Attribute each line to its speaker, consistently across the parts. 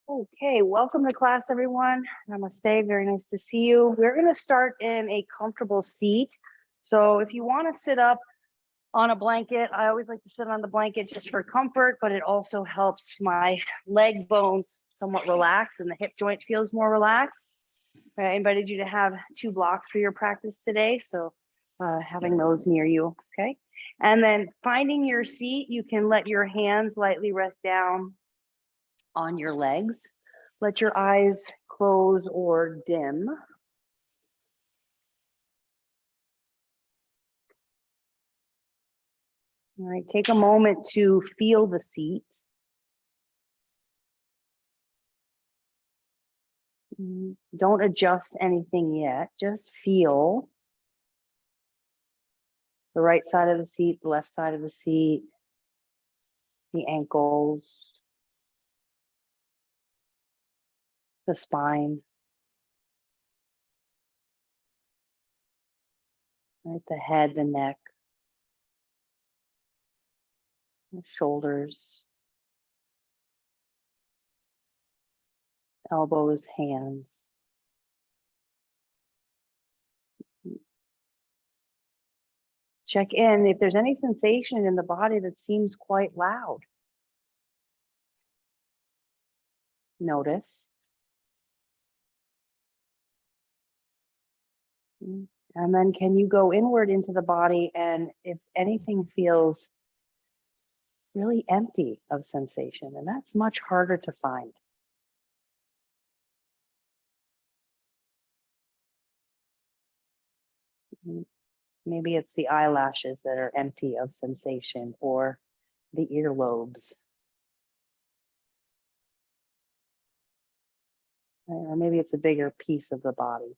Speaker 1: Okay, welcome to class, everyone. Namaste, very nice to see you. We're going to start in a comfortable seat. So if you want to sit up on a blanket, I always like to sit on the blanket just for comfort, but it also helps my leg bones somewhat relax and the hip joint feels more relaxed. I invited you to have 2 blocks for your practice today, so having those near you, okay? And then finding your seat, you can let your hands lightly rest down on your legs. Let your eyes close or dim. All right, take a moment to feel the seat. Don't adjust anything yet, just feel the right side of the seat, the left side of the seat, the ankles, the spine, right? The head, the neck, the shoulders, elbows, hands. Check in if there's any sensation in the body that seems quite loud. Notice. And then can you go inward into the body, and if anything feels really empty of sensation, and that's much harder to find. Maybe it's the eyelashes that are empty of sensation, or the earlobes. Or maybe it's a bigger piece of the body.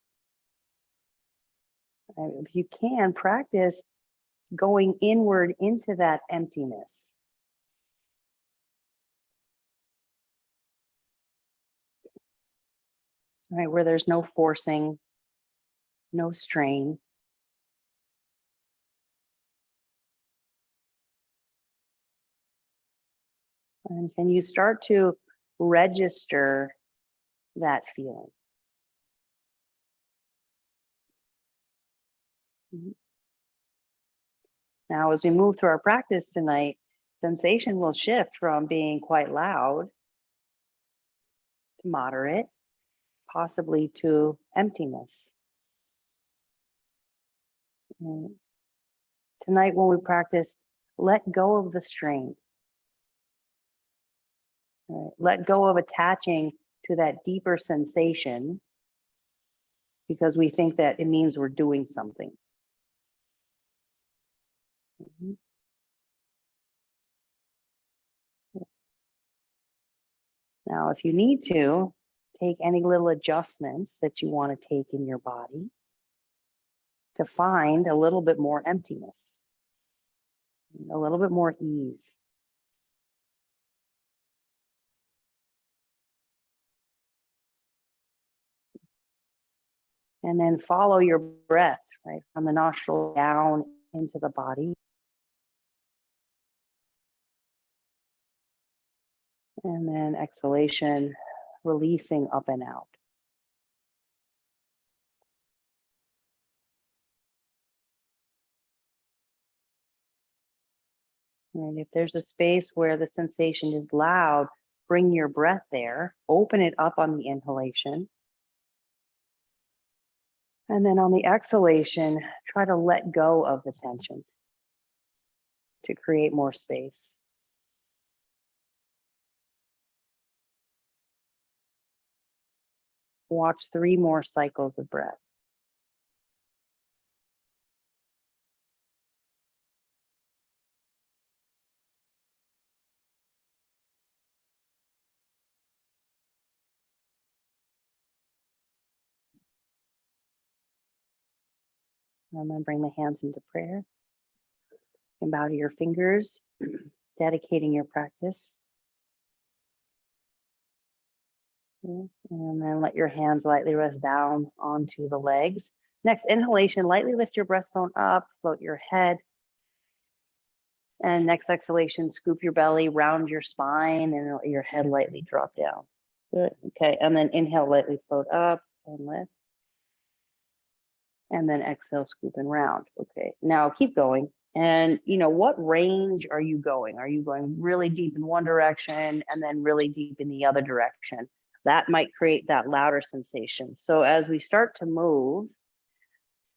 Speaker 1: If you can, practice going inward into that emptiness. Right, where there's no forcing, no strain. And can you start to register that feeling? Now, as we move through our practice tonight, sensation will shift from being quite loud to moderate, possibly to emptiness. Tonight, when we practice, let go of the strain. Right? Let go of attaching to that deeper sensation because we think that it means we're doing something. Now, if you need to, take any little adjustments that you want to take in your body to find a little bit more emptiness, a little bit more ease. And then follow your breath, right, from the nostril down into the body. And then exhalation, releasing up and out. And if there's a space where the sensation is loud, bring your breath there, open it up on the inhalation. And then on the exhalation, try to let go of the tension to create more space. Watch 3 more cycles of breath. And then bring the hands into prayer. And bow to your fingers, dedicating your practice. And then let your hands lightly rest down onto the legs. Next inhalation, lightly lift your breastbone up, float your head. And next exhalation, scoop your belly, round your spine, and let your head lightly drop down. Good. Okay. And then inhale, lightly float up and lift. And then exhale, scoop and round. Okay. Now keep going. And what range are you going? Are you going really deep in one direction and then really deep in the other direction? That might create that louder sensation. So as we start to move,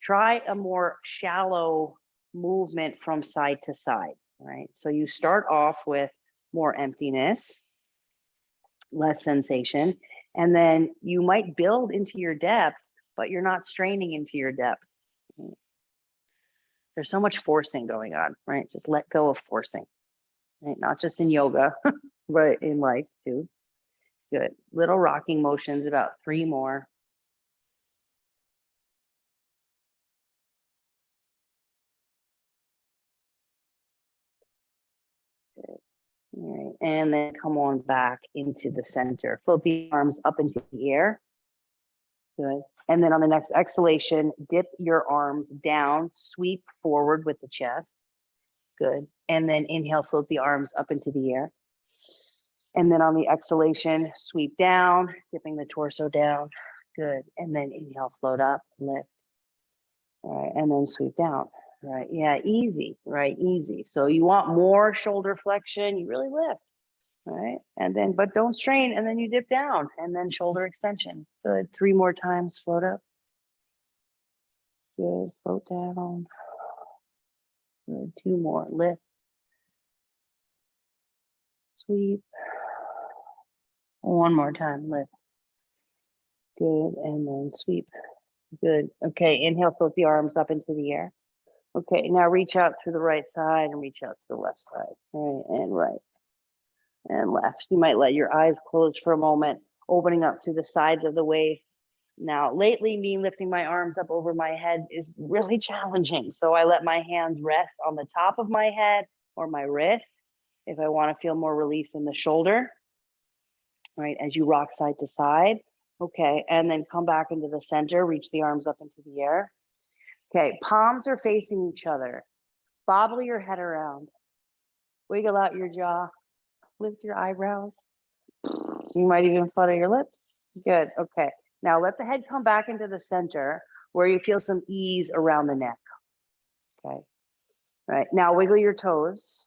Speaker 1: try a more shallow movement from side to side, right? So you start off with more emptiness, less sensation, and then you might build into your depth, but you're not straining into your depth. There's so much forcing going on, right? Just let go of forcing, right? Not just in yoga, but in life too. Good. Little rocking motions, about 3 more. Good. All right. And then come on back into the center. Float the arms up into the air. Good. And then on the next exhalation, dip your arms down, sweep forward with the chest. Good. And then inhale, float the arms up into the air. And then on the exhalation, sweep down, dipping the torso down. Good. And then inhale, float up, lift. All right. And then sweep down. Right. Yeah. Easy. Right. Easy. So you want more shoulder flexion, you really lift. Right. And then, but don't strain. And then you dip down and then shoulder extension. Good. 3 more times, float up. Good. Float down. Good. 2 more, lift. Sweep. 1 more time, lift. Good. And then sweep. Good. Okay. Inhale, float the arms up into the air. Okay. Now reach out through the right side and reach out to the left side. Right and left. You might let your eyes close for a moment, opening up through the sides of the waist. Now, lately, me lifting my arms up over my head is really challenging. So I let my hands rest on the top of my head or my wrist if I want to feel more release in the shoulder, right? As you rock side to side. Okay. And then come back into the center, reach the arms up into the air. Okay. Palms are facing each other. Bobble your head around. Wiggle out your jaw. Lift your eyebrows. You might even flutter your lips. Good. Okay. Now let the head come back into the center where you feel some ease around the neck. Okay. Right. Now wiggle your toes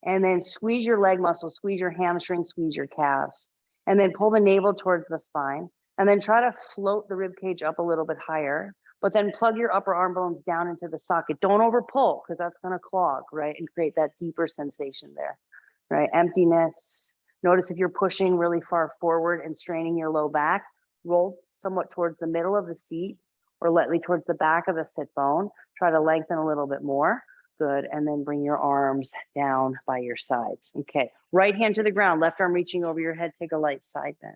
Speaker 1: and then squeeze your leg muscles, squeeze your hamstrings, squeeze your calves, and then pull the navel towards the spine. And then try to float the rib cage up a little bit higher, but then plug your upper arm bones down into the socket. Don't over pull because that's going to clog, right? And create that deeper sensation there, right? Emptiness. Notice if you're pushing really far forward and straining your low back, roll somewhat towards the middle of the seat or lightly towards the back of the sit bone. Try to lengthen a little bit more. Good. And then bring your arms down by your sides. Okay. Right hand to the ground, left arm reaching over your head. Take a light side bend.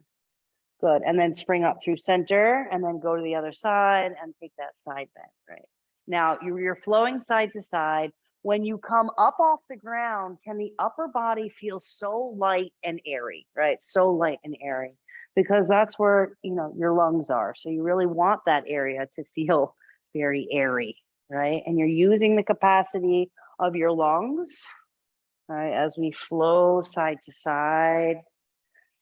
Speaker 1: Good. And then spring up through center and then go to the other side and take that side bend. Right. Now you're flowing side to side. When you come up off the ground, can the upper body feel so light and airy, right? So light and airy, because that's where, your lungs are. So you really want that area to feel very airy, right? And you're using the capacity of your lungs, right? As we flow side to side,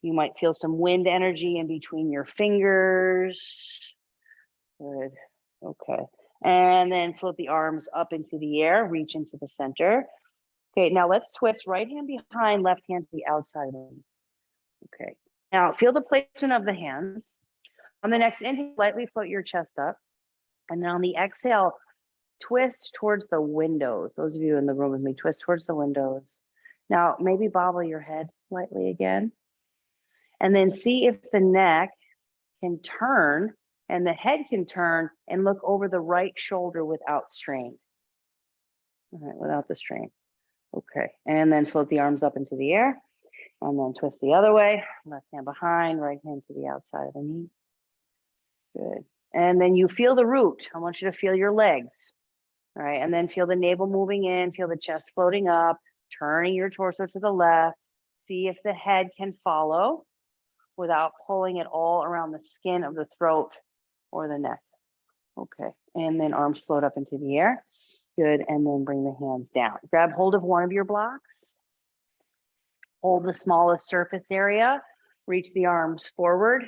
Speaker 1: you might feel some wind energy in between your fingers. Good. Okay. And then float the arms up into the air, reach into the center. Okay, now let's twist right hand behind, left hand to the outside of the knee. Okay, now feel the placement of the hands. On the next inhale, lightly float your chest up. And then on the exhale, twist towards the windows. Those of you in the room with me, twist towards the windows. Now, maybe bobble your head lightly again. And then see if the neck can turn and the head can turn and look over the right shoulder without strain. All right, without the strain. Okay, and then float the arms up into the air and then twist the other way. Left hand behind, right hand to the outside of the knee. Good. And then you feel the root. I want you to feel your legs. All right, and then feel the navel moving in, feel the chest floating up, turning your torso to the left. See if the head can follow without pulling it all around the skin of the throat or the neck. Okay, and then arms float up into the air. Good, and then bring the hands down. Grab hold of one of your blocks. Hold the smallest surface area. Reach the arms forward,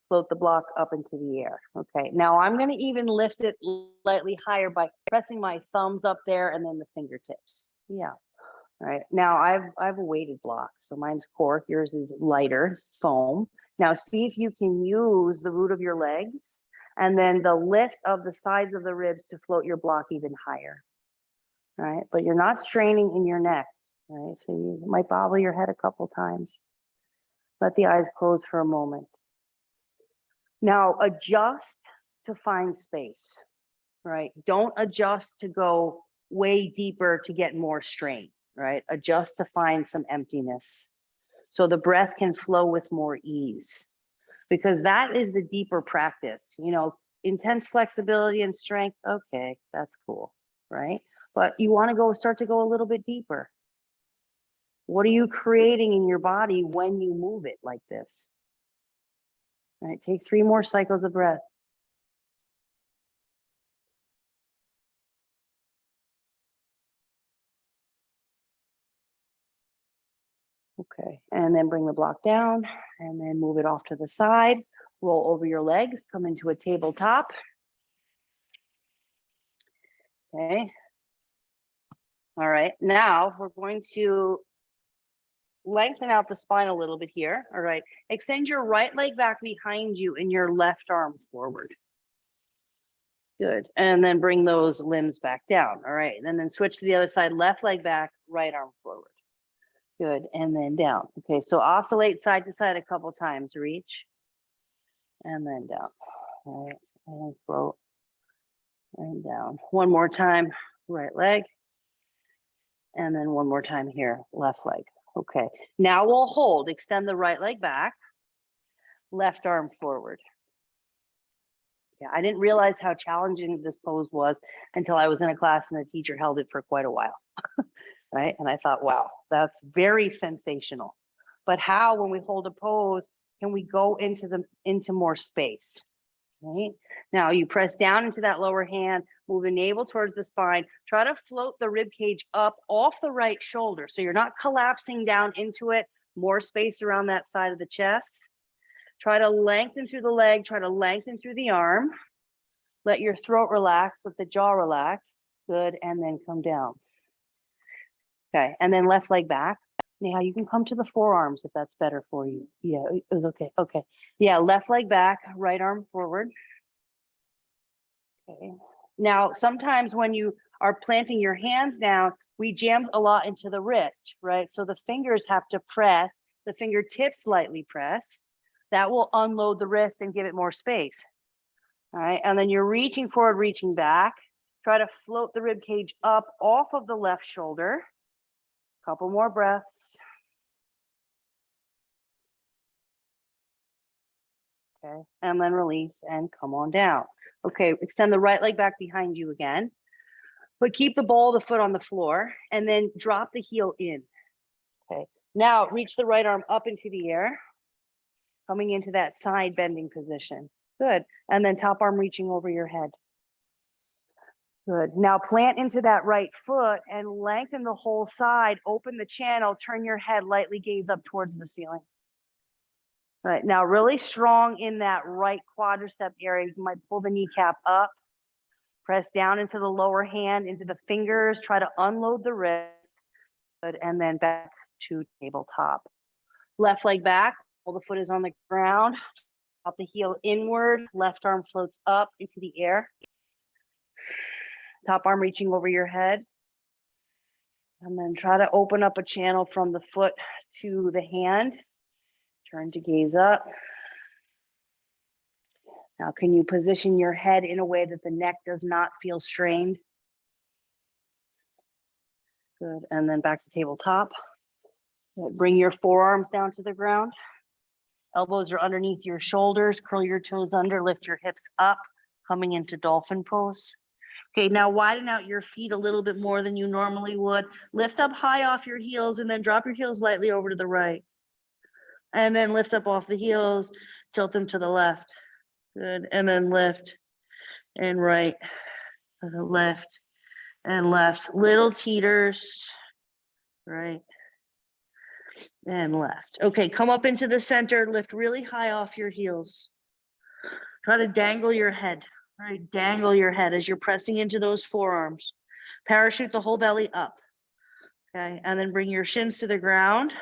Speaker 1: float the block up into the air. Okay, now I'm going to even lift it slightly higher by pressing my thumbs up there and then the fingertips. Yeah. All right. Now I have a weighted block. So mine's cork, yours is lighter foam. Now see if you can use the root of your legs and then the lift of the sides of the ribs to float your block even higher. All right. But you're not straining in your neck. All right. So you might bobble your head a couple times. Let the eyes close for a moment. Now adjust to find space, right? Don't adjust to go way deeper to get more strain, right? Adjust to find some emptiness so the breath can flow with more ease, because that is the deeper practice. You know, intense flexibility and strength, okay, that's cool, right? But you want to start to go a little bit deeper. What are you creating in your body when you move it like this? All right, take 3 more cycles of breath. Okay, and then bring the block down and then move it off to the side. Roll over your legs, come into a tabletop. Okay. All right, now we're going to lengthen out the spine a little bit here. All right, extend your right leg back behind you and your left arm forward. Good, and then bring those limbs back down. All right, and then switch to the other side, left leg back, right arm forward. Good, and then down. Okay, so oscillate side to side a couple times, reach, and then down. All right, and float, and down. One more time, right leg, and then one more time here, left leg. Okay, now we'll hold, extend the right leg back, left arm forward. Yeah, I didn't realize how challenging this pose was until I was in a class and the teacher held it for quite a while, right? And I thought, wow, that's very sensational. But how, when we hold a pose, can we go into more space, right? Now you press down into that lower hand, move the navel towards the spine, try to float the rib cage up off the right shoulder. So you're not collapsing down into it, more space around that side of the chest. Try to lengthen through the leg, try to lengthen through the arm. Let your throat relax, let the jaw relax. Good, and then come down. Okay, and then left leg back. Now you can come to the forearms if that's better for you. Yeah, it was okay, okay. Yeah, left leg back, right arm forward. Okay. Now, sometimes when you are planting your hands down, we jam a lot into the wrist, right? So the fingers have to press, the fingertips lightly press. That will unload the wrist and give it more space. All right, and then you're reaching forward, reaching back. Try to float the rib cage up off of the left shoulder. Couple more breaths. Okay, and then release and come on down. Okay, extend the right leg back behind you again, but keep the ball of the foot on the floor and then drop the heel in. Okay, now reach the right arm up into the air, coming into that side bending position. Good, and then top arm reaching over your head. Good, now plant into that right foot and lengthen the whole side, open the channel, turn your head, lightly gaze up towards the ceiling. All right, now really strong in that right quadricep area. You might pull the kneecap up, press down into the lower hand, into the fingers, try to unload the wrist. Good, and then back to tabletop. Left leg back, while the foot is on the ground. Drop the heel inward, left arm floats up into the air. Top arm reaching over your head. And then try to open up a channel from the foot to the hand. Turn to gaze up. Now, can you position your head in a way that the neck does not feel strained? Good, and then back to tabletop. Good. Bring your forearms down to the ground. Elbows are underneath your shoulders. Curl your toes under, lift your hips up, coming into dolphin pose. Okay, now widen out your feet a little bit more than you normally would. Lift up high off your heels and then drop your heels lightly over to the right. And then lift up off the heels, tilt them to the left. Good, and then lift and right, left and left. Little teeters, right. and left. Okay, come up into the center, lift really high off your heels. Try to dangle your head, right? Dangle your head as you're pressing into those forearms. Parachute the whole belly up, okay? And then bring your shins to the ground.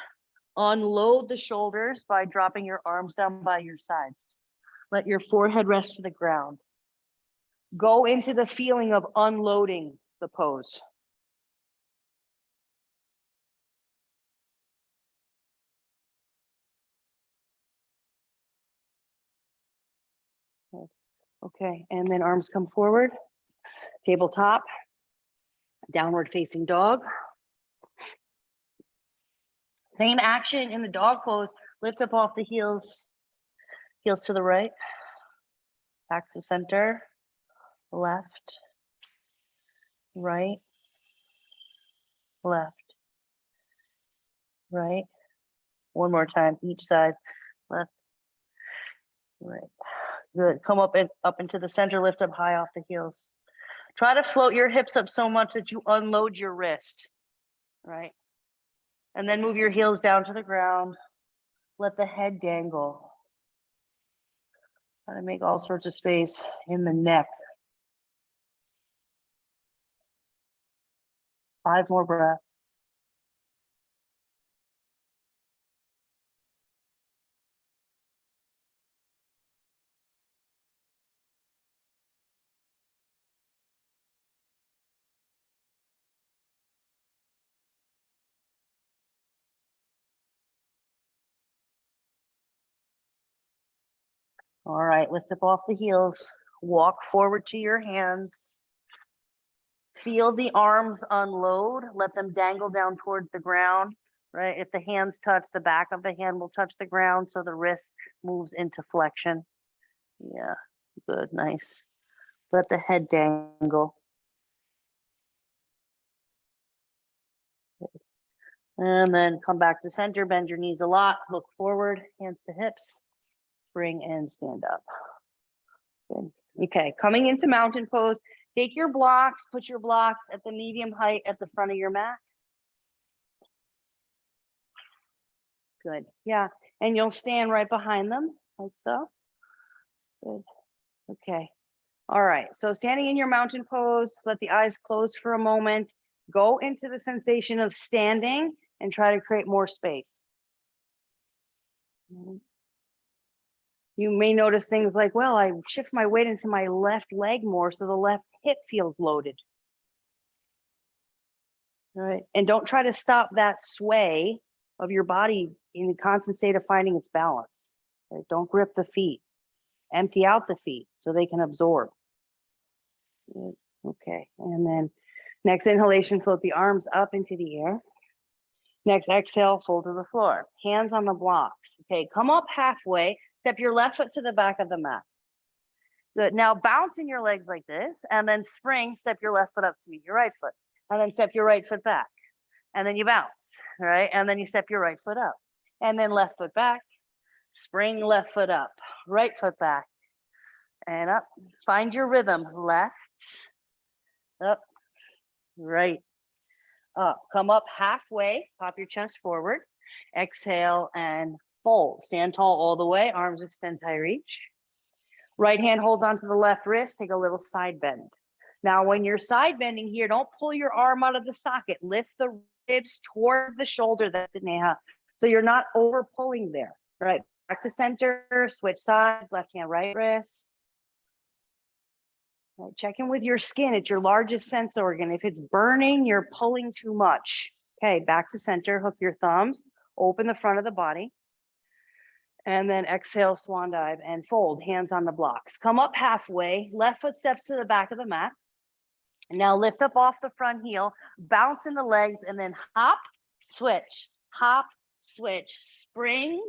Speaker 1: Unload the shoulders by dropping your arms down by your sides. Let your forehead rest to the ground. Go into the feeling of unloading the pose. Okay, and then arms come forward, tabletop, downward facing dog. Same action in the dog pose, lift up off the heels, heels to the right, back to center, left, right, left, right. One more time, each side, left, right. Good, come up and up into the center, lift up high off the heels. Try to float your hips up so much that you unload your wrist, right? And then move your heels down to the ground. Let the head dangle. Try to make all sorts of space in the neck. 5 more breaths. All right, lift up off the heels. Walk forward to your hands. Feel the arms unload. Let them dangle down towards the ground, right? If the hands touch, the back of the hand will touch the ground, so the wrist moves into flexion. Yeah, good, nice. Let the head dangle. And then come back to center, bend your knees a lot, look forward, hands to hips, bring and stand up. Good. Okay, coming into mountain pose, take your blocks, put your blocks at the medium height at the front of your mat. Good, yeah, and you'll stand right behind them, like so. Good, okay. All right, so standing in your mountain pose, let the eyes close for a moment. Go into the sensation of standing and try to create more space. You may notice things like, well, I shift my weight into my left leg more, so the left hip feels loaded. All right, and don't try to stop that sway of your body in the constant state of finding its balance. Right? Don't grip the feet. Empty out the feet so they can absorb. Okay, and then next inhalation, float the arms up into the air. Next exhale, fold to the floor. Hands on the blocks. Okay, come up halfway. Step your left foot to the back of the mat. Good. Now bounce in your legs like this, and then spring, step your left foot up to meet your right foot. And then step your right foot back. And then you bounce, right? And then you step your right foot up. And then left foot back, spring left foot up, right foot back, and up. Find your rhythm. Left, up, right, up. Come up halfway, pop your chest forward. Exhale and fold. Stand tall all the way, arms extend high reach. Right hand holds onto the left wrist, take a little side bend. Now, when you're side bending here, don't pull your arm out of the socket. Lift the ribs towards the shoulder, that's it, Neha. So you're not over pulling there, right? Back to center, switch sides, left hand, right wrist. Right, check in with your skin. It's your largest sense organ. If it's burning, you're pulling too much. Okay, back to center, hook your thumbs, open the front of the body. And then exhale, swan dive and fold, hands on the blocks. Come up halfway, left foot steps to the back of the mat. And now lift up off the front heel, bounce in the legs, and then hop, switch, spring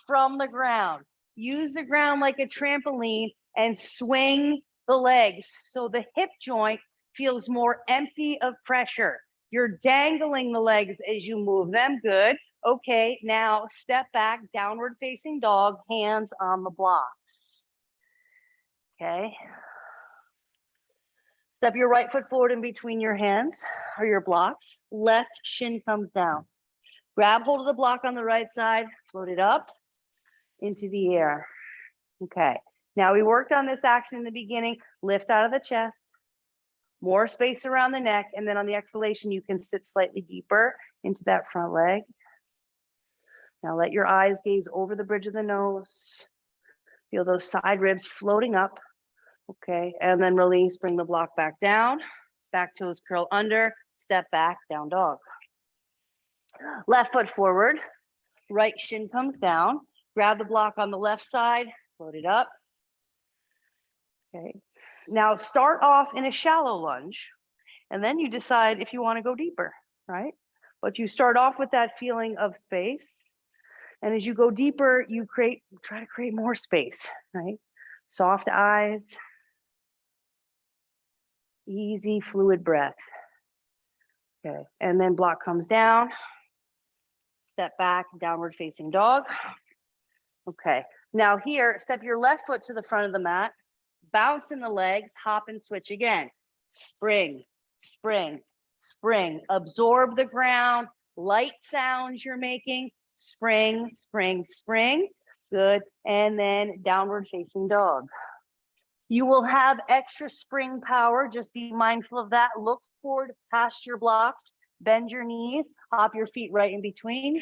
Speaker 1: from the ground. Use the ground like a trampoline and swing the legs so the hip joint feels more empty of pressure. You're dangling the legs as you move them. Good. Okay, now step back, downward facing dog, hands on the blocks. Okay. Step your right foot forward in between your hands or your blocks. Left shin comes down. Grab hold of the block on the right side, float it up into the air. Okay, now we worked on this action in the beginning, lift out of the chest, more space around the neck, and then on the exhalation, you can sit slightly deeper into that front leg. Now let your eyes gaze over the bridge of the nose. Feel those side ribs floating up. Okay, and then release, bring the block back down, back toes curl under, step back, down dog. Left foot forward, right shin comes down, grab the block on the left side, float it up. Okay, now start off in a shallow lunge, and then you decide if you want to go deeper, right? But you start off with that feeling of space, and as you go deeper, you try to create more space, right? Soft eyes, easy fluid breath. Okay, and then block comes down, step back, downward facing dog. Okay, now here, step your left foot to the front of the mat, bounce in the legs, hop and switch again. Spring, spring, spring. Absorb the ground, light sounds you're making. Spring, spring, spring. Good, and then downward facing dog. You will have extra spring power. Just be mindful of that. Look forward past your blocks. Bend your knees. Hop your feet right in between.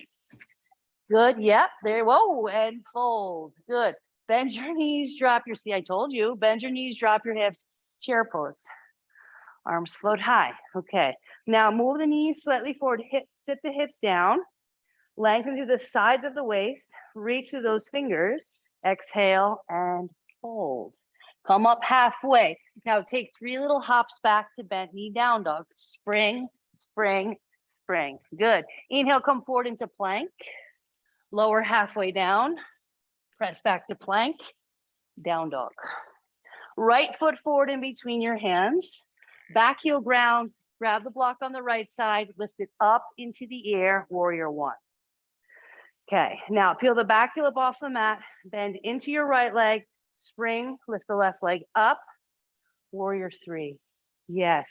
Speaker 1: Good. Yep. There. Whoa. And fold. Good. Bend your knees. Drop your. See, I told you. Bend your knees. Drop your hips. Chair pose. Arms float high. Okay. Now move the knees slightly forward. Sit the hips down. Lengthen through the sides of the waist. Reach through those fingers. Exhale and fold. Come up halfway. Now take 3 little hops back to bent knee down dog. Spring, spring, spring. Good. Inhale, come forward into plank. Lower halfway down. Press back to plank. Down dog. Right foot forward in between your hands. Back heel grounds. Grab the block on the right side. Lift it up into the air. Warrior 1. Okay. Now peel the back heel up off the mat. Bend into your right leg. Spring, lift the left leg up, warrior 3. Yes,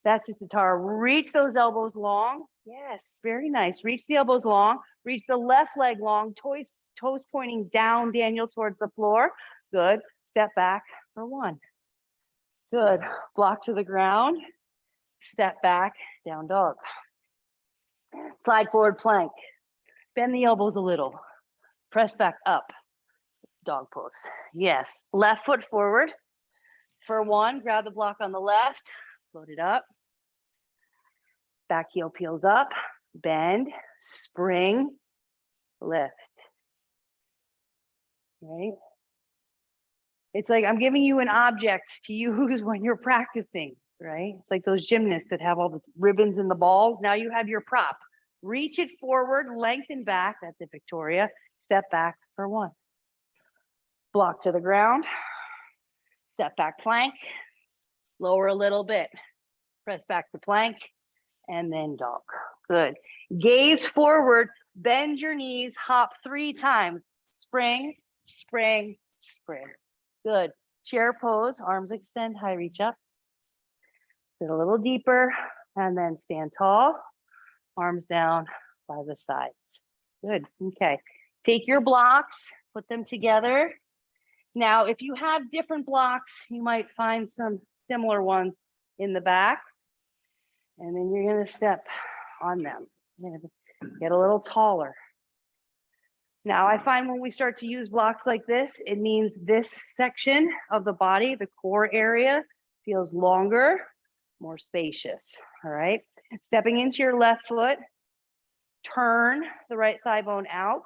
Speaker 1: that's it, Tara. Reach those elbows long. Yes, very nice. Reach the elbows long, reach the left leg long, toes pointing down, Daniel, towards the floor. Good, step back for 1. Good, block to the ground, step back, down dog. Slide forward plank, bend the elbows a little, press back up. Dog pose. Yes. Left foot forward. For 1, grab the block on the left, float it up. Back heel peels up, bend, spring, lift. Right? It's like I'm giving you an object to use when you're practicing, right? It's like those gymnasts that have all the ribbons and the balls. Now you have your prop. Reach it forward, lengthen back. That's it, Victoria. Step back for 1. Block to the ground, step back plank, lower a little bit, press back to plank, and then dog. Good. Gaze forward, bend your knees, hop 3 times. Spring, spring, spring. Good. Chair pose, arms extend, high reach up. Sit a little deeper, and then stand tall, arms down by the sides. Good. Okay. Take your blocks, put them together. Now, if you have different blocks, you might find some similar ones in the back, and then you're going to step on them. You're going to get a little taller. Now, I find when we start to use blocks like this, it means this section of the body, the core area, feels longer, more spacious. All right. Stepping into your left foot, turn the right thigh bone out.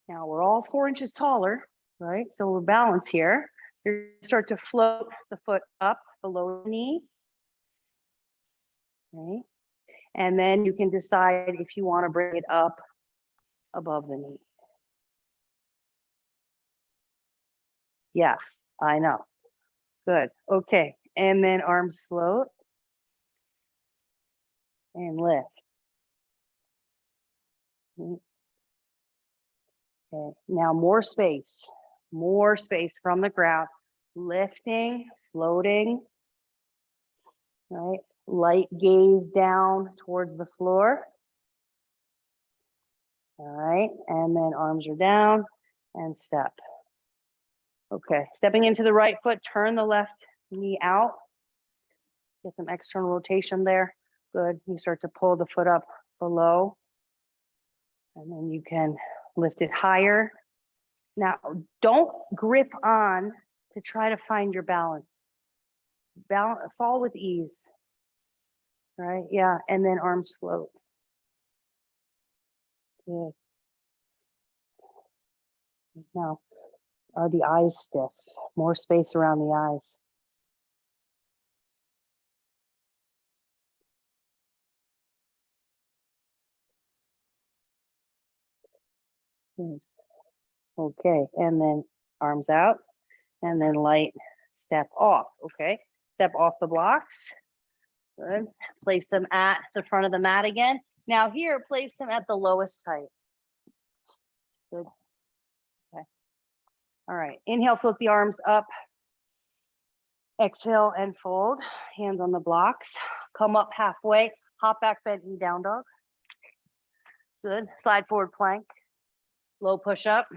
Speaker 1: Now we're all 4 inches taller, right? So we're balanced here. You're going to start to float the foot up below the knee. Okay. And then you can decide if you want to bring it up above the knee. Yeah, I know. Good. Okay. And then arms float and lift. Okay, now more space from the ground, lifting, floating, right? Light gaze down towards the floor. All right, and then arms are down and step. Okay, stepping into the right foot, turn the left knee out. Get some external rotation there. Good, you start to pull the foot up below. And then you can lift it higher. Now, don't grip on to try to find your balance. Fall with ease, right? Yeah, and then arms float. Good. Now, are the eyes stiff? More space around the eyes. Good. Okay, and then arms out, and then light step off, okay? Step off the blocks. Good. Place them at the front of the mat again. Now here, place them at the lowest height. Good. Okay. All right. Inhale, float the arms up. Exhale and fold. Hands on the blocks. Come up halfway. Hop back, bend knee, down dog. Good. Slide forward plank. Low push up.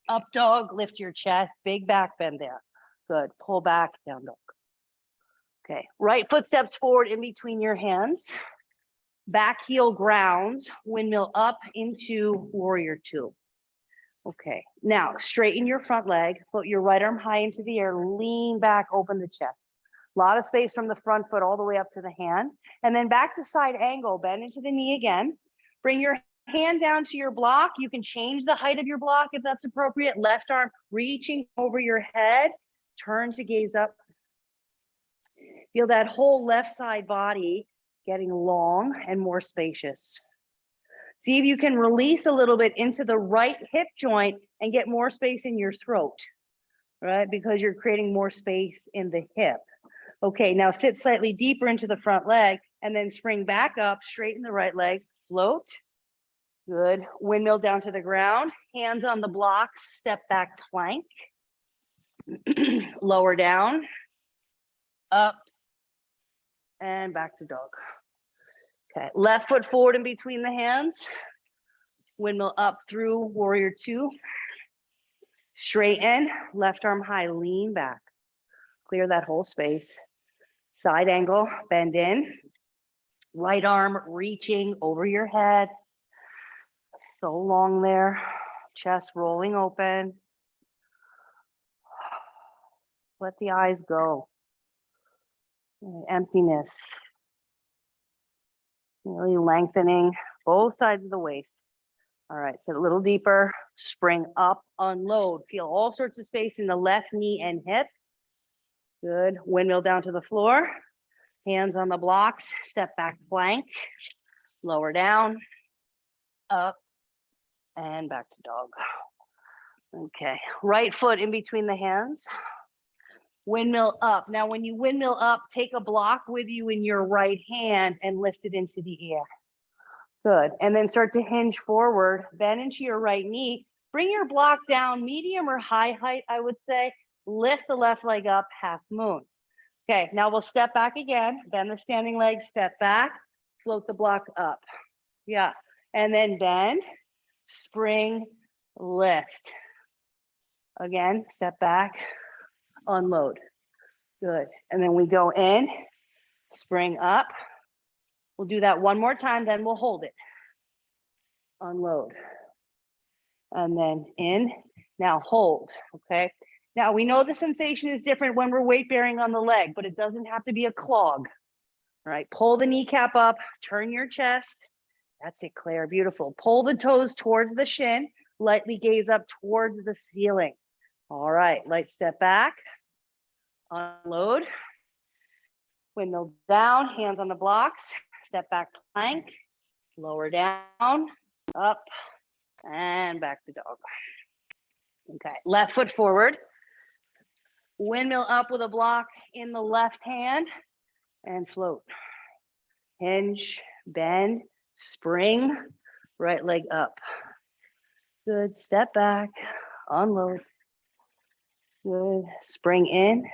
Speaker 1: Up dog. Lift your chest. Big back bend there. Good. Pull back, down dog. Okay. Right foot steps forward in between your hands. Back heel grounds. Windmill up into warrior two. Okay, now straighten your front leg, float your right arm high into the air, lean back, open the chest. A lot of space from the front foot all the way up to the hand. And then back to side angle, bend into the knee again. Bring your hand down to your block. You can change the height of your block if that's appropriate. Left arm reaching over your head, turn to gaze up. Feel that whole left side body getting long and more spacious. See if you can release a little bit into the right hip joint and get more space in your throat, right? Because you're creating more space in the hip. Okay, now sit slightly deeper into the front leg and then spring back up, straighten the right leg, float. Good, windmill down to the ground, hands on the blocks, step back plank. Lower down, up, and back to dog. Okay, left foot forward in between the hands. Windmill up through warrior two. Straighten, left arm high, lean back. Clear that whole space. Side angle, bend in. Right arm reaching over your head. So long there. Chest rolling open. Let the eyes go. Emptiness. Really lengthening both sides of the waist. All right, sit a little deeper, spring up, unload. Feel all sorts of space in the left knee and hip. Good, windmill down to the floor. Hands on the blocks, step back plank. Lower down, up, and back to dog. Okay, right foot in between the hands. Windmill up. Now, when you windmill up, take a block with you in your right hand and lift it into the air. Good. And then start to hinge forward, bend into your right knee. Bring your block down, medium or high height, I would say. Lift the left leg up, half moon. Okay, now we'll step back again. Bend the standing leg, step back, float the block up. Yeah, and then bend, spring, lift. Again, step back, unload. Good. And then we go in, spring up. We'll do that one more time, then we'll hold it. Unload. And then in. Now hold, okay? Now we know the sensation is different when we're weight bearing on the leg, but it doesn't have to be a clog. All right, pull the kneecap up, turn your chest. That's it, Claire, beautiful. Pull the toes towards the shin, lightly gaze up towards the ceiling. All right, light step back, unload. Windmill down, hands on the blocks, step back plank, lower down, up, and back to dog. Okay, left foot forward. Windmill up with a block in the left hand and float. Hinge, bend, spring, right leg up. Good, step back, unload. Good, spring in,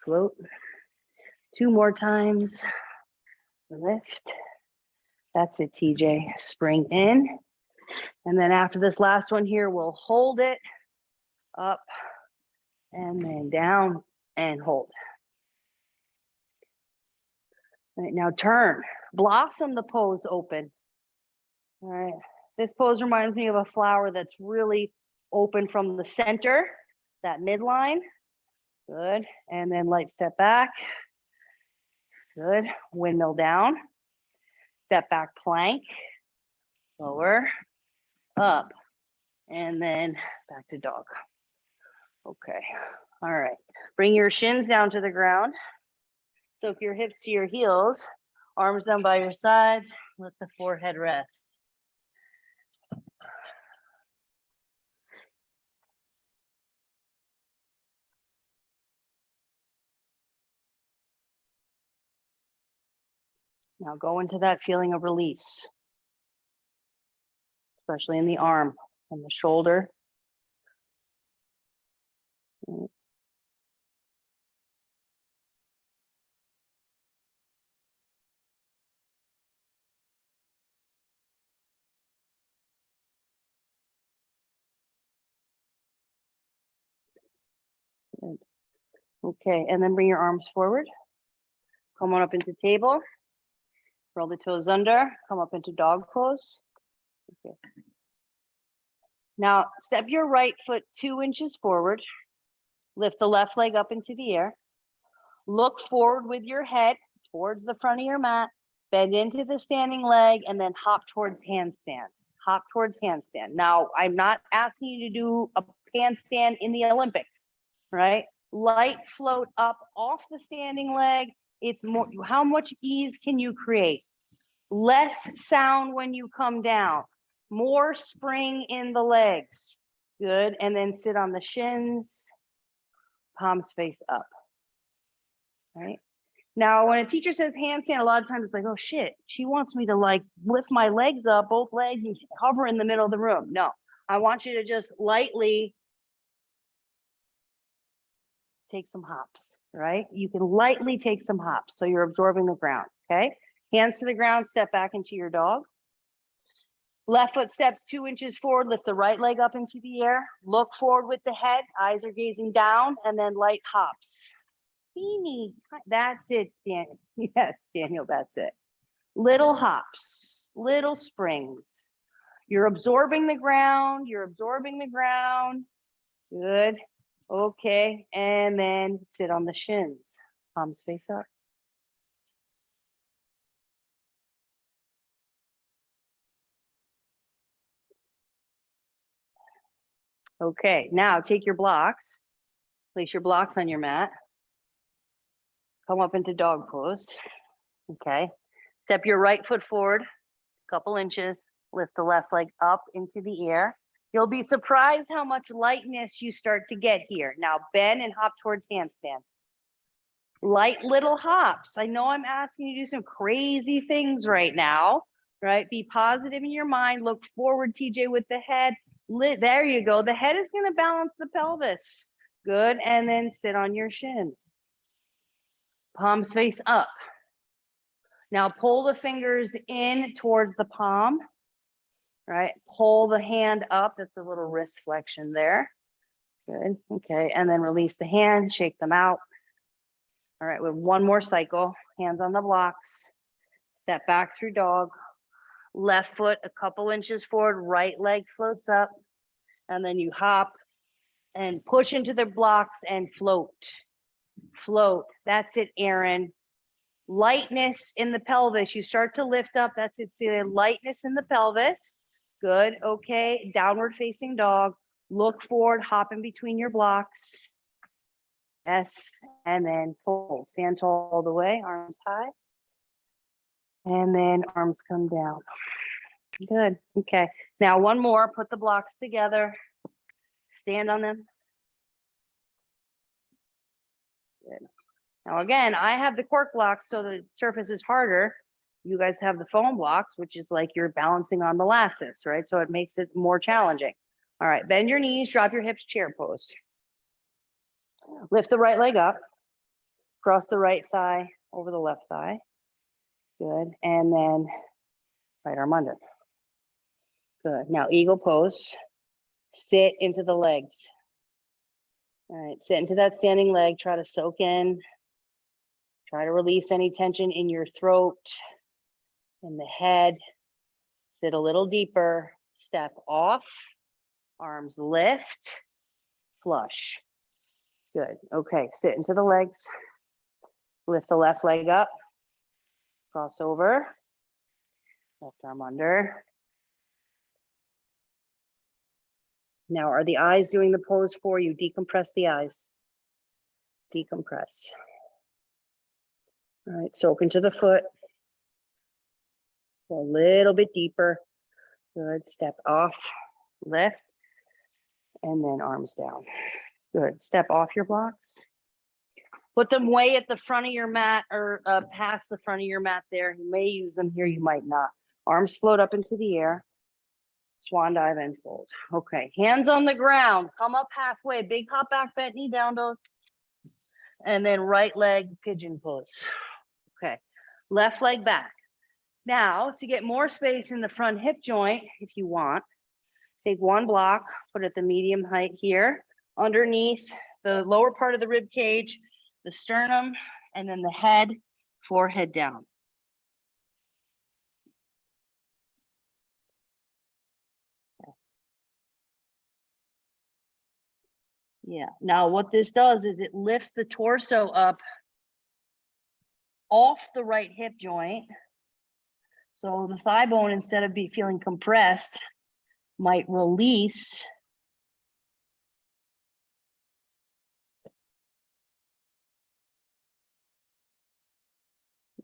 Speaker 1: float. 2 more times, lift. That's it, TJ. Spring in, And then after this last one here, we'll hold it up and then down and hold. All right, now turn, blossom the pose open. All right, this pose reminds me of a flower that's really open from the center, that midline. Good, and then light step back. Good, windmill down, step back plank, lower, up, and then back to dog. Okay, all right. Bring your shins down to the ground. Soak your hips to your heels, arms down by your sides, let the forehead rest. Now go into that feeling of release, especially in the arm and the shoulder. Good. Okay, and then bring your arms forward. Come on up into table. Roll the toes under, come up into dog pose. Okay. Now step your right foot 2 inches forward. Lift the left leg up into the air. Look forward with your head towards the front of your mat. Bend into the standing leg and then hop towards handstand. Hop towards handstand. Now, I'm not asking you to do a handstand in the Olympics, right? Light float up off the standing leg. It's more, how much ease can you create? Less sound when you come down. More spring in the legs. Good, and then sit on the shins, palms face up, right? Now, when a teacher says handstand, a lot of times it's like, oh shit, she wants me to like lift my legs up, both legs, and hover in the middle of the room. No, I want you to just lightly take some hops, right? You can lightly take some hops, so you're absorbing the ground, okay? Hands to the ground, step back into your dog. Left foot steps 2 inches forward, lift the right leg up into the air. Look forward with the head, eyes are gazing down, and then light hops. Teeny, that's it, Daniel. Yes, Daniel, that's it. Little hops, little springs. You're absorbing the ground, you're absorbing the ground. Good. Okay, and then sit on the shins, palms face up. Okay, now take your blocks, place your blocks on your mat. Come up into dog pose. Okay, step your right foot forward a couple inches, lift the left leg up into the air. You'll be surprised how much lightness you start to get here. Now bend and hop towards handstand. Light little hops. I know I'm asking you to do some crazy things right now, right? Be positive in your mind. Look forward, TJ, with the head. There you go. The head is going to balance the pelvis. Good. And then sit on your shins. Palms face up. Now pull the fingers in towards the palm, right? Pull the hand up. That's a little wrist flexion there. Good. Okay. And then release the hand, shake them out. All right. We have one more cycle. Hands on the blocks. Step back through dog. Left foot a couple inches forward. Right leg floats up. And then you hop and push into the blocks and float. Float. That's it, Aaron. Lightness in the pelvis. You start to lift up. That's it. See the lightness in the pelvis. Good. Okay. Downward facing dog. Look forward. Hop in between your blocks. Yes. And then fold. Stand tall all the way. Arms high. And then arms come down. Good. Okay. Now one more. Put the blocks together. Stand on them. Good. Now again, I have the cork blocks so the surface is harder. You guys have the foam blocks, which is like you're balancing on molasses, right? So it makes it more challenging. All right, bend your knees, drop your hips, chair pose. Lift the right leg up, cross the right thigh over the left thigh. Good, and then right arm under. Good. Now eagle pose. Sit into the legs. All right, sit into that standing leg. Try to soak in. Try to release any tension in your throat, in the head. Sit a little deeper. Step off. Arms lift. Flush. Good. Okay, sit into the legs. Lift the left leg up. Cross over. Left arm under. Now, are the eyes doing the pose for you? Decompress the eyes. Decompress. All right, soak into the foot. Go a little bit deeper. Good. Step off, lift, and then arms down. Good. Step off your blocks. Put them way at the front of your mat or past the front of your mat there. You may use them here, you might not. Arms float up into the air. Swan dive and fold. Okay, hands on the ground. Come up halfway. Big hop back, bent knee down dog. And then right leg pigeon pose. Okay, left leg back. Now, to get more space in the front hip joint, if you want, take one block, put it at the medium height here, underneath the lower part of the rib cage, the sternum, and then the head, forehead down. Yeah, now what this does is it lifts the torso up off the right hip joint. So the thigh bone, instead of feeling compressed, might release.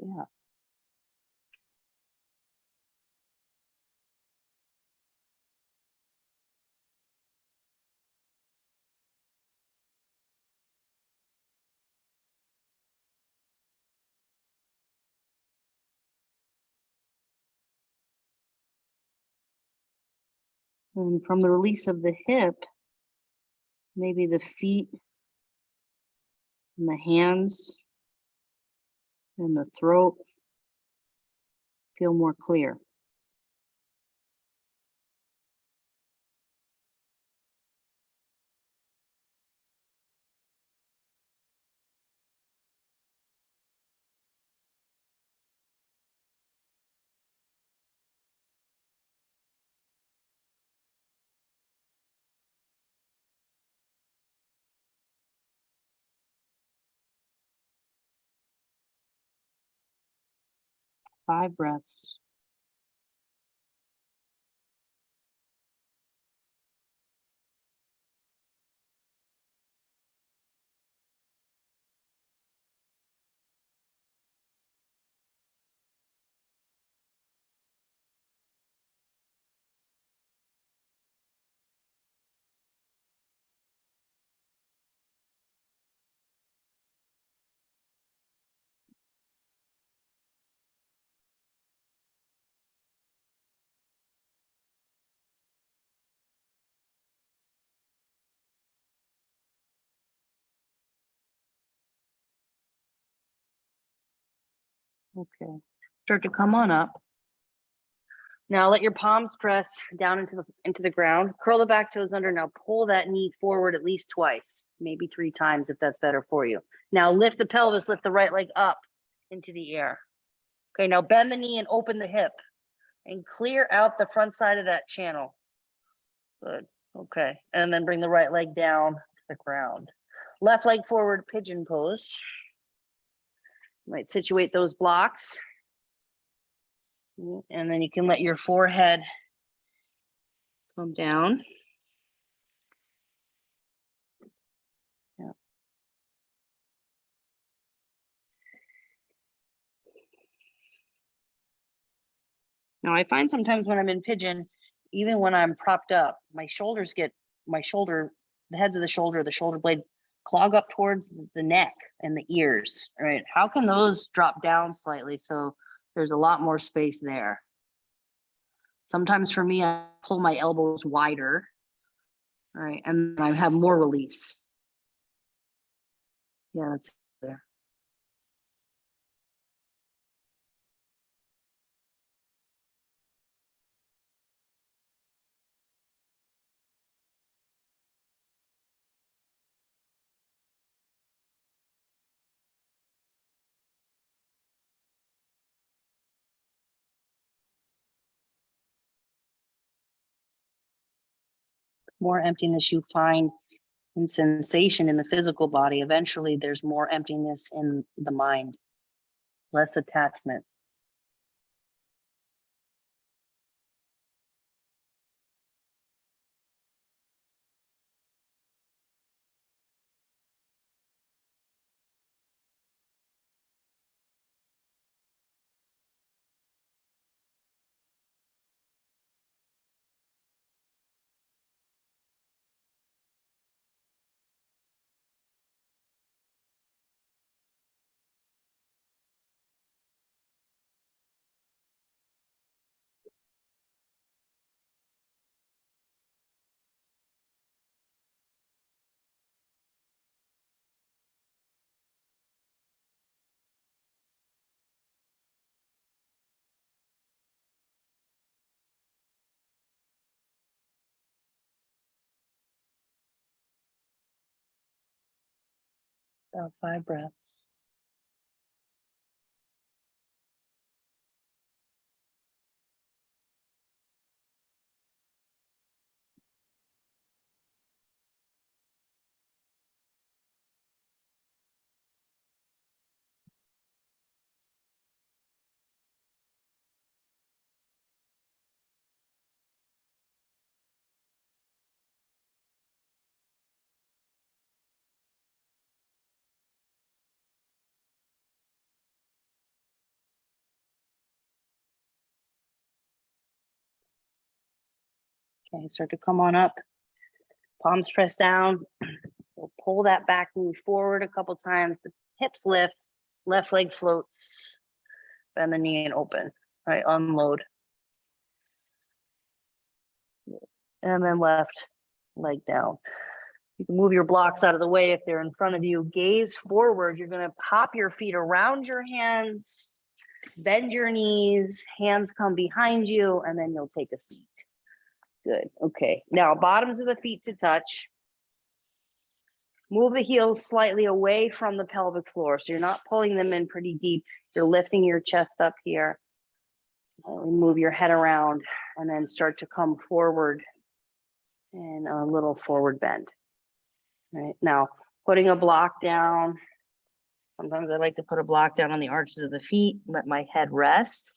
Speaker 1: Yeah. And from the release of the hip, maybe the feet and the hands and the throat feel more clear. Five breaths. Okay, start to come on up. Now let your palms press down into the ground. Curl the back toes under. Now pull that knee forward at least twice, maybe 3 times if that's better for you. Now lift the pelvis, lift the right leg up into the air. Okay, now bend the knee and open the hip and clear out the front side of that channel. Good. Okay, and then bring the right leg down to the ground. Left leg forward, pigeon pose. Might situate those blocks. And then you can let your forehead come down. Yeah. Now I find sometimes when I'm in pigeon, even when I'm propped up, my shoulders get, the heads of the shoulder blade clog up towards the neck and the ears, right? How can those drop down slightly so there's a lot more space there? Sometimes for me, I pull my elbows wider, right? And I have more release. Yeah, that's there. more emptiness you find in sensation in the physical body, eventually there's more emptiness in the mind, less attachment. About 5 breaths. Okay, start to come on up. Palms press down. We'll pull that back knee forward a couple times. The hips lift, left leg floats. Bend the knee and open. Right, unload. And then left leg down. You can move your blocks out of the way if they're in front of you. Gaze forward. You're going to hop your feet around your hands, bend your knees, hands come behind you, and then you'll take a seat. Good. Okay. Now, bottoms of the feet to touch. Move the heels slightly away from the pelvic floor. So you're not pulling them in pretty deep. You're lifting your chest up here. Move your head around and then start to come forward in a little forward bend. Right now, putting a block down. Sometimes I like to put a block down on the arches of the feet, let my head rest.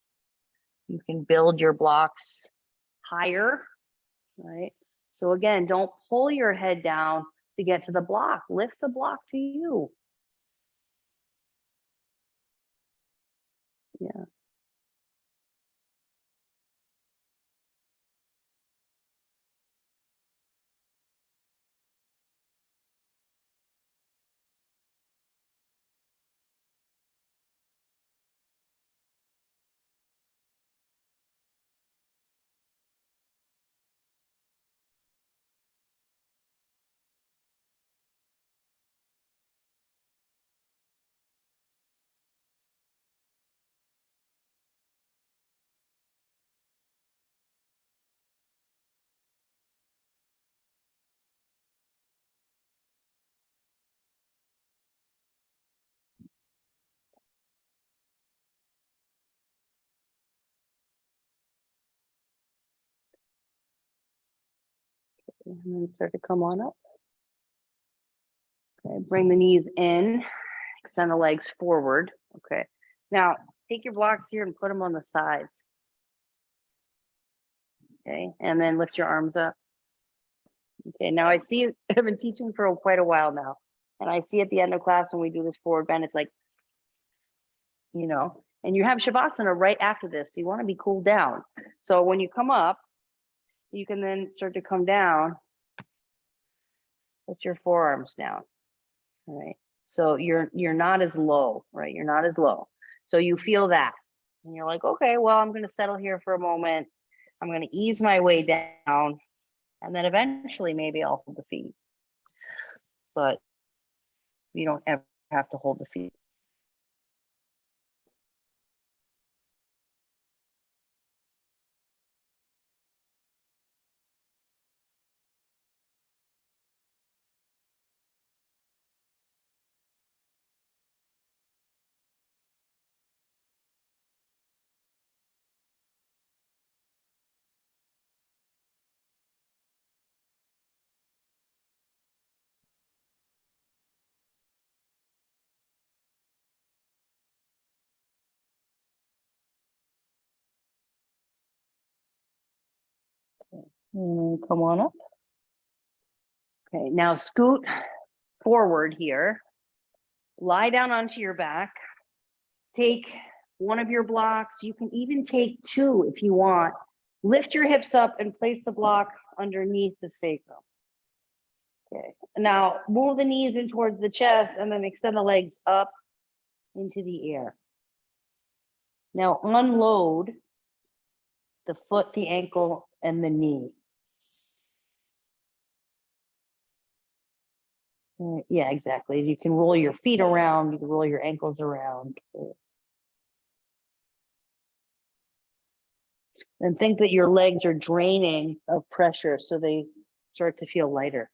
Speaker 1: You can build your blocks higher, right? So again, don't pull your head down to get to the block. Lift the block to you. Yeah. And then start to come on up. Okay, bring the knees in, extend the legs forward. Okay, now take your blocks here and put them on the sides. Okay, and then lift your arms up. Okay, now I see, I've been teaching for quite a while now, and I see at the end of class when we do this forward bend, it's like, you know, and you have Shavasana right after this, so you want to be cooled down. So when you come up, you can then start to come down, put your forearms down. All right, so you're not as low, right? You're not as low. So you feel that, and you're like, okay, well, I'm going to settle here for a moment. I'm going to ease my way down, and then eventually maybe I'll hold the feet. But you don't ever have to hold the feet. And come on up. Okay, now scoot forward here. Lie down onto your back. Take one of your blocks. You can even take two if you want. Lift your hips up and place the block underneath the sacrum. Okay, now move the knees in towards the chest and then extend the legs up into the air. Now unload the foot, the ankle, and the knee. Yeah, exactly. You can roll your feet around, you can roll your ankles around. And think that your legs are draining of pressure so they start to feel lighter.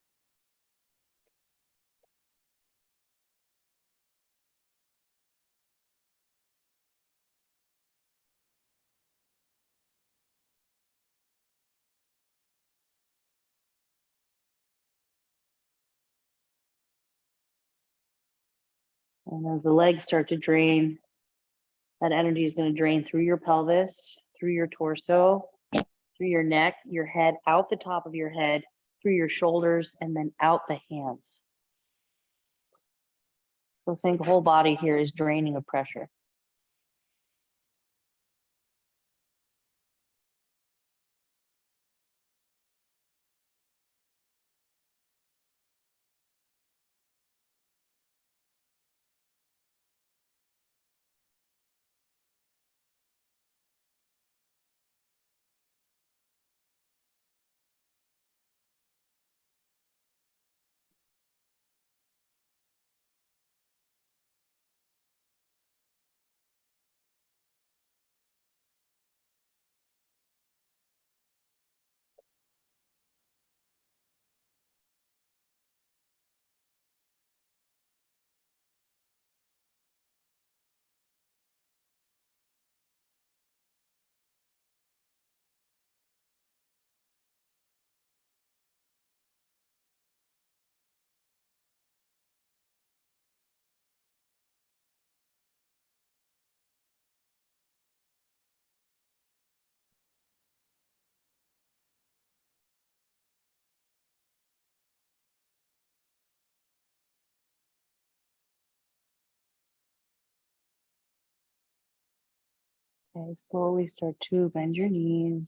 Speaker 1: And as the legs start to drain, that energy is going to drain through your pelvis, through your torso, through your neck, your head, out the top of your head, through your shoulders, and then out the hands. So think whole body here is draining of pressure. Okay, slowly start to bend your knees.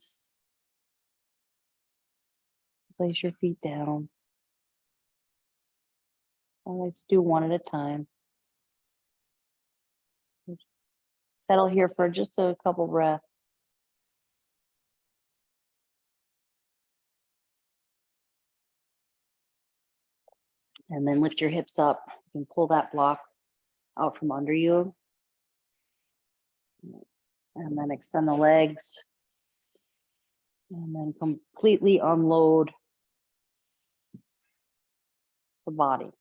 Speaker 1: Place your feet down. I like to do one at a time. Settle here for just a couple breaths. And then lift your hips up. You can pull that block out from under you. And then extend the legs. And then completely unload the body.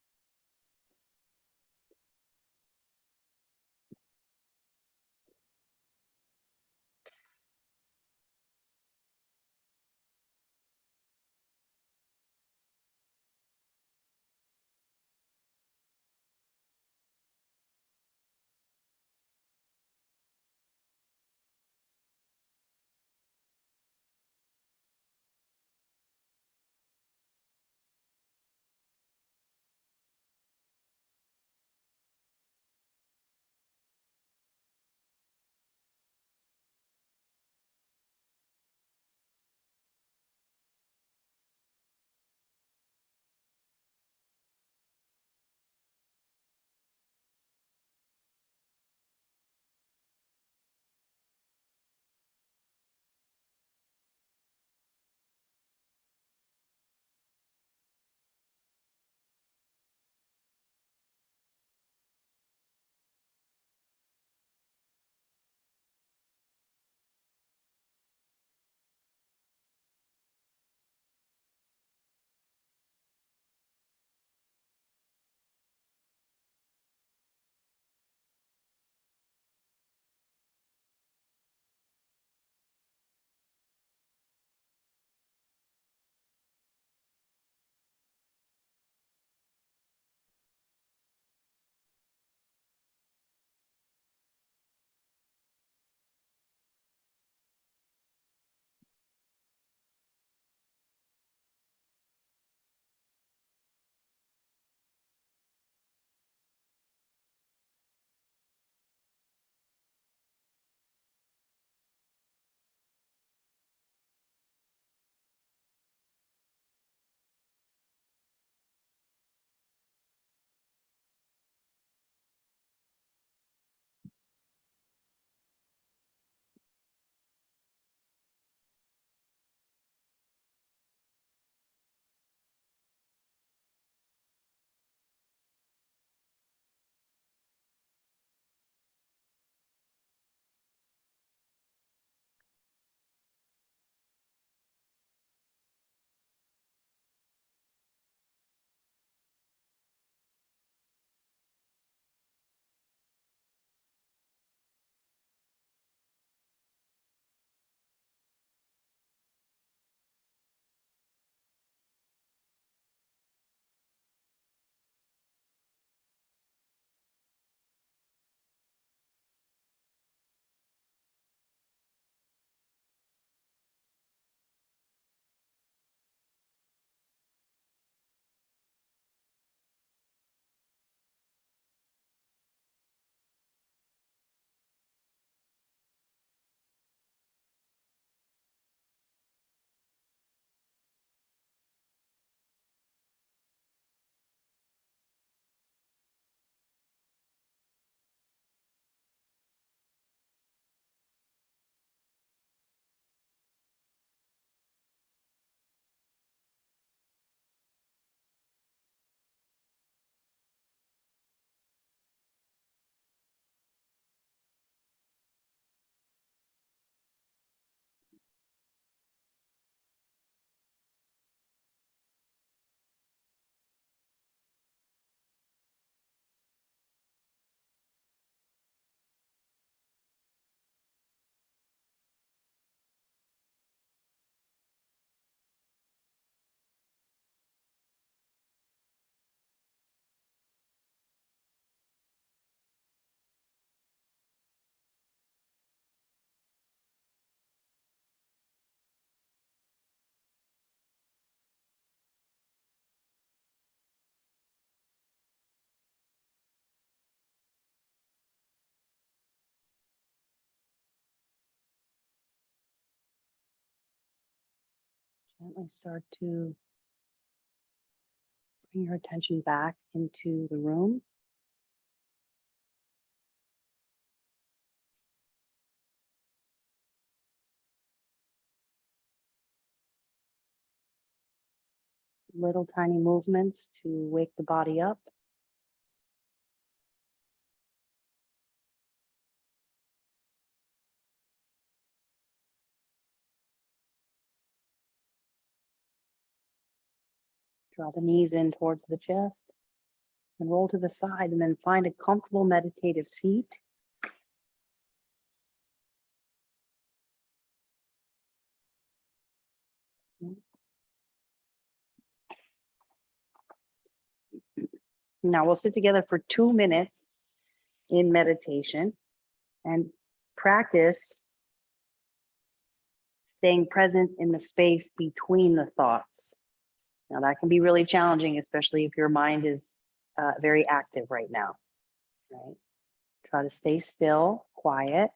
Speaker 1: Gently start to bring your attention back into the room. Little tiny movements to wake the body up. Draw the knees in towards the chest and roll to the side, and then find a comfortable meditative seat. Now we'll sit together for 2 minutes in meditation and practice staying present in the space between the thoughts. Now that can be really challenging, especially if your mind is very active right now, right? Try to stay still, quiet.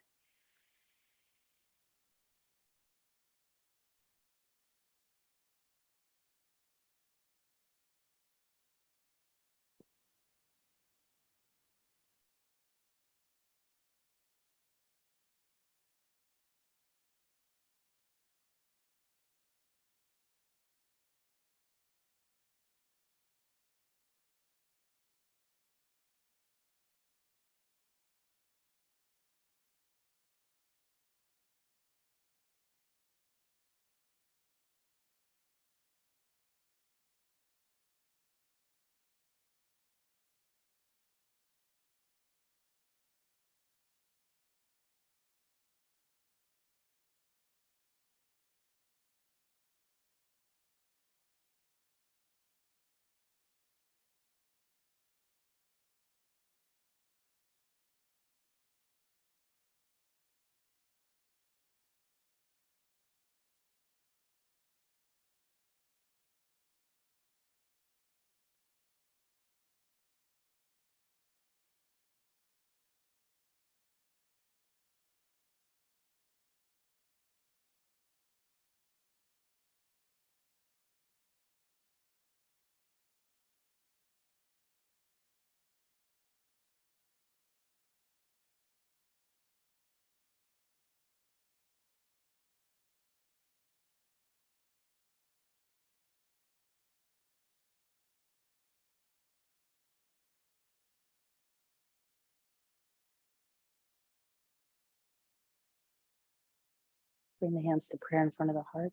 Speaker 1: Bring the hands to prayer in front of the heart.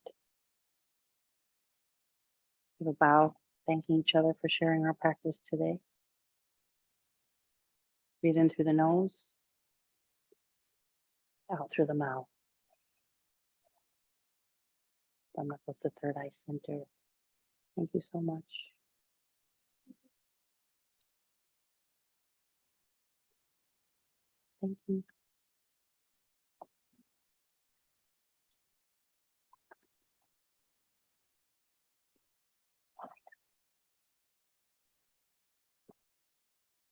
Speaker 1: Give a bow, thanking each other for sharing our practice today. Breathe in through the nose, out through the mouth. Thumb knuckles to third eye center. Thank you so much. Thank you.